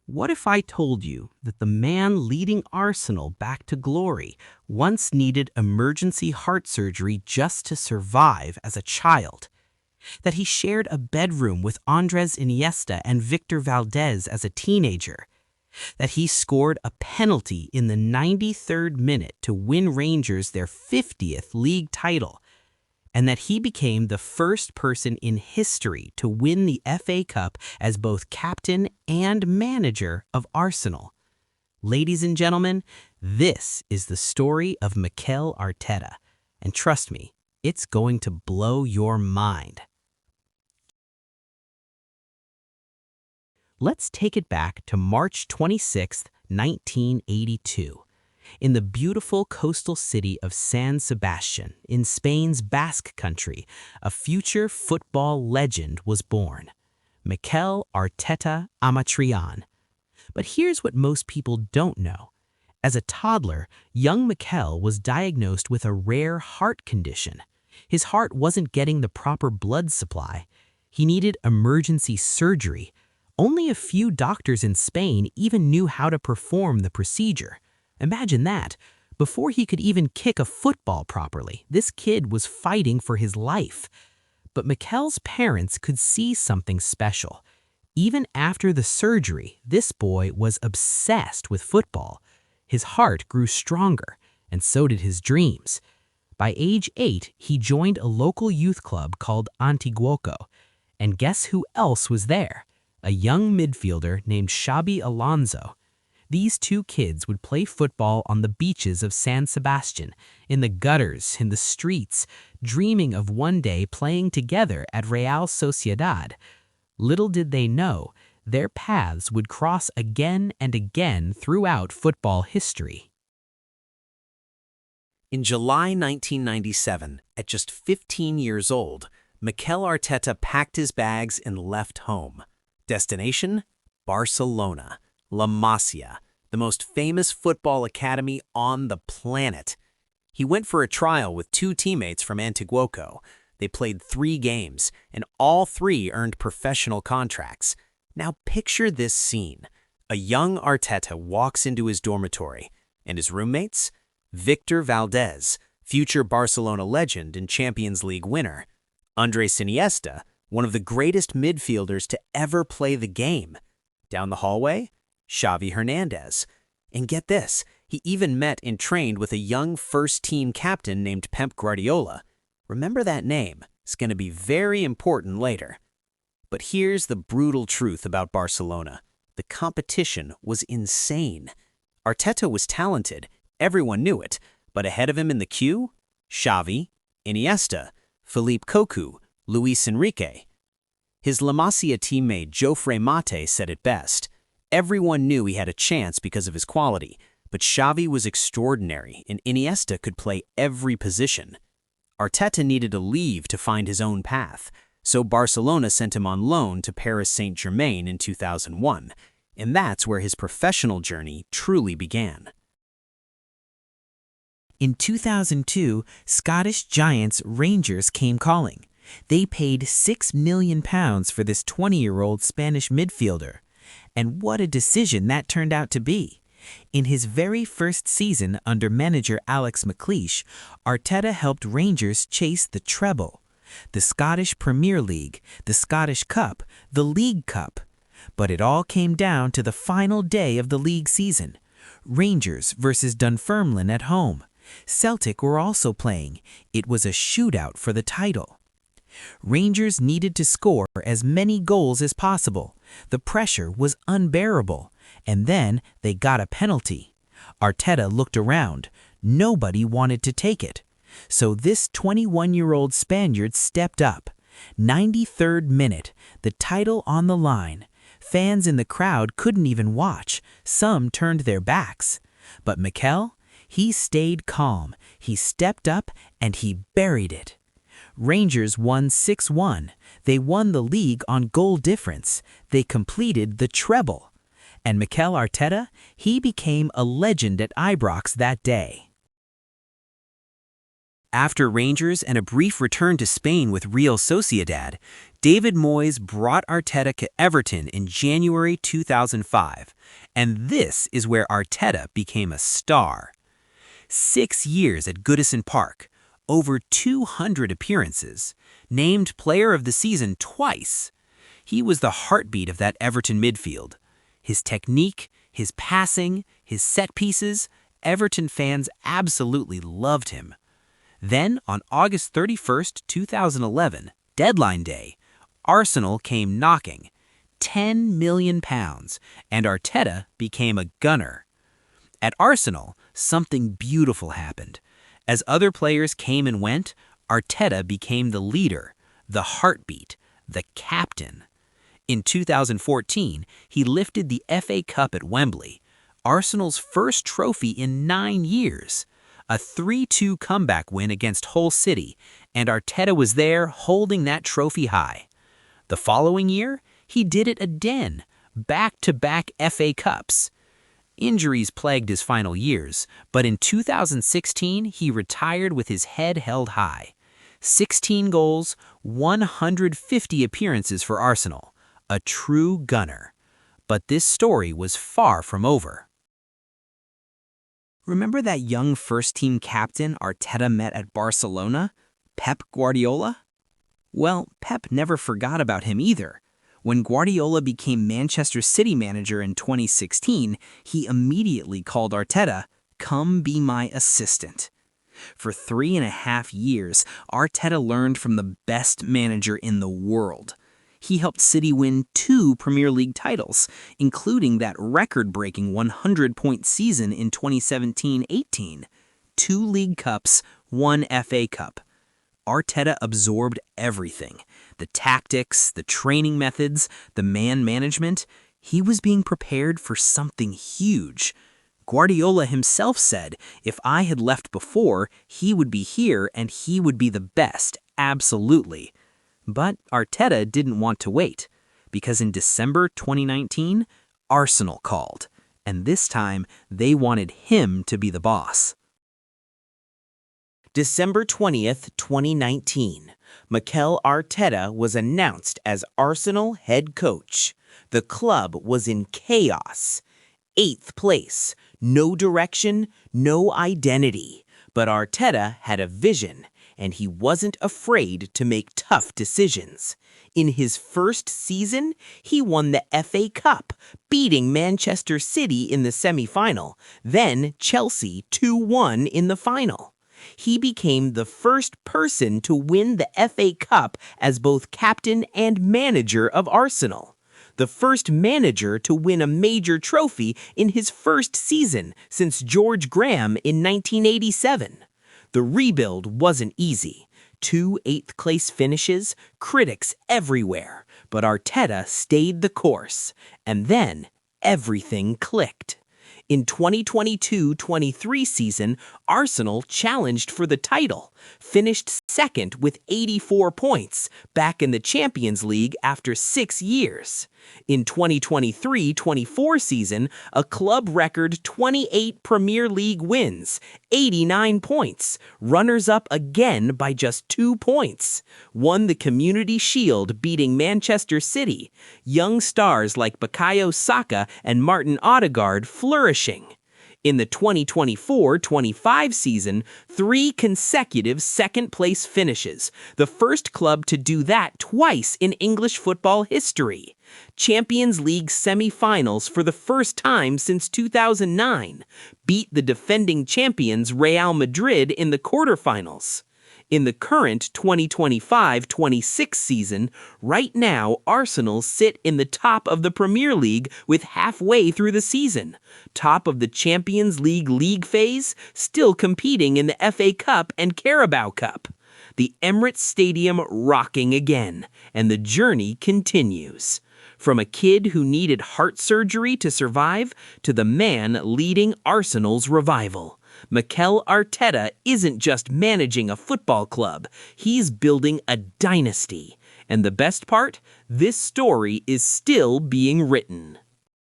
What if I told you that the man leading Arsenal back to glory once needed emergency heart surgery just to survive as a child? That he shared a bedroom with Andres Iniesta and Victor Valdés as a teenager? That he scored a penalty in the 93rd minute to win Rangers their 50th league title? And that he became the first person in history to win the FA Cup as both captain and manager of Arsenal. Ladies and gentlemen, this is the story of Mikel Arteta. And trust me, it's going to blow your mind. Let's take it back to March 26, 1982. In the beautiful coastal city of San Sebastian, in Spain's Basque Country, a future football legend was born, Mikel Arteta Amatrian. But here's what most people don't know. As a toddler, young Mikel was diagnosed with a rare heart condition. His heart wasn't getting the proper blood supply. He needed emergency surgery. Only a few doctors in Spain even knew how to perform the procedure. Imagine that. Before he could even kick a football properly, this kid was fighting for his life. But Mikel's parents could see something special. Even after the surgery, this boy was obsessed with football. His heart grew stronger, and so did his dreams. By age 8, he joined a local youth club called Antiguoco. And guess who else was there? A young midfielder named Xabi Alonso. These two kids would play football on the beaches of San Sebastian, in the gutters, in the streets, dreaming of one day playing together at Real Sociedad. Little did they know, their paths would cross again and again throughout football history. In July 1997, at just 15 years old, Mikel Arteta packed his bags and left home. Destination? Barcelona. La Masia, the most famous football academy on the planet. He went for a trial with two teammates from Antiguoco. They played 3 games, and all 3 earned professional contracts. Now picture this scene. A young Arteta walks into his dormitory, and his roommates? Victor Valdés, future Barcelona legend and Champions League winner. Andres Iniesta, one of the greatest midfielders to ever play the game. Down the hallway? Xavi Hernandez. And get this, he even met and trained with a young first-team captain named Pep Guardiola. Remember that name, it's going to be very important later. But here's the brutal truth about Barcelona. The competition was insane. Arteta was talented, everyone knew it, but ahead of him in the queue? Xavi, Iniesta, Philippe Cocu, Luis Enrique. His La Masia teammate Jofre Mate said it best. Everyone knew he had a chance because of his quality, but Xavi was extraordinary and Iniesta could play every position. Arteta needed to leave to find his own path, so Barcelona sent him on loan to Paris Saint-Germain in 2001, and that's where his professional journey truly began. In 2002, Scottish giants Rangers came calling. They paid £6 million for this 20-year-old Spanish midfielder. And what a decision that turned out to be. In his very first season under manager Alex McLeish, Arteta helped Rangers chase the treble, the Scottish Premier League, the Scottish Cup, the League Cup. But it all came down to the final day of the league season. Rangers versus Dunfermline at home. Celtic were also playing. It was a shootout for the title. Rangers needed to score as many goals as possible. The pressure was unbearable, and then they got a penalty. Arteta looked around. Nobody wanted to take it. So this 21-year-old Spaniard stepped up. 93rd minute, the title on the line. Fans in the crowd couldn't even watch. Some turned their backs. But Mikel, he stayed calm. He stepped up and he buried it. Rangers won 6-1. They won the league on goal difference. They completed the treble. And Mikel Arteta, he became a legend at Ibrox that day. After Rangers and a brief return to Spain with Real Sociedad, David Moyes brought Arteta to Everton in January 2005, and this is where Arteta became a star. 6 years at Goodison Park, over 200 appearances, named Player of the Season twice. He was the heartbeat of that Everton midfield. His technique, his passing, his set pieces, Everton fans absolutely loved him. Then, on August 31st, 2011, deadline day, Arsenal came knocking. £10 million, and Arteta became a gunner. At Arsenal, something beautiful happened. As other players came and went, Arteta became the leader, the heartbeat, the captain. In 2014, he lifted the FA Cup at Wembley, Arsenal's first trophy in 9 years. A 3-2 comeback win against Hull City, and Arteta was there holding that trophy high. The following year, he did it again, back-to-back FA Cups. Injuries plagued his final years, but in 2016 he retired with his head held high. 16 goals, 150 appearances for Arsenal. A true gunner. But this story was far from over. Remember that young first-team captain Arteta met at Barcelona? Pep Guardiola? Well, Pep never forgot about him either. When Guardiola became Manchester City manager in 2016, he immediately called Arteta, "Come be my assistant." For 3.5 years, Arteta learned from the best manager in the world. He helped City win 2 Premier League titles, including that record-breaking 100-point season in 2017-18, 2 League Cups, 1 FA Cup. Arteta absorbed everything. The tactics, the training methods, the man management. He was being prepared for something huge. Guardiola himself said, if I had left before, he would be here and he would be the best, absolutely. But Arteta didn't want to wait, because in December 2019, Arsenal called, and this time they wanted him to be the boss. December 20th, 2019, Mikel Arteta was announced as Arsenal head coach. The club was in chaos. 8th place, no direction, no identity. But Arteta had a vision, and he wasn't afraid to make tough decisions. In his first season, he won the FA Cup, beating Manchester City in the semi-final, then Chelsea 2-1 in the final. He became the first person to win the FA Cup as both captain and manager of Arsenal. The first manager to win a major trophy in his first season since George Graham in 1987. The rebuild wasn't easy. 2 8th-place finishes, critics everywhere. But Arteta stayed the course. And then everything clicked. In 2022-23 season, Arsenal challenged for the title, finished second with 84 points, back in the Champions League after 6 years. In 2023-24 season, a club record 28 Premier League wins, 89 points, runners-up again by just 2 points. Won the Community Shield beating Manchester City, young stars like Bukayo Saka and Martin Odegaard flourishing. In the 2024-25 season, 3 consecutive second-place finishes, the first club to do that twice in English football history. Champions League semi-finals for the first time since 2009, beat the defending champions Real Madrid in the quarterfinals. In the current 2025-26 season, right now Arsenal sit in the top of the Premier League with halfway through the season. Top of the Champions League phase, still competing in the FA Cup and Carabao Cup. The Emirates Stadium rocking again, and the journey continues. From a kid who needed heart surgery to survive to the man leading Arsenal's revival. Mikel Arteta isn't just managing a football club, he's building a dynasty. And the best part? This story is still being written.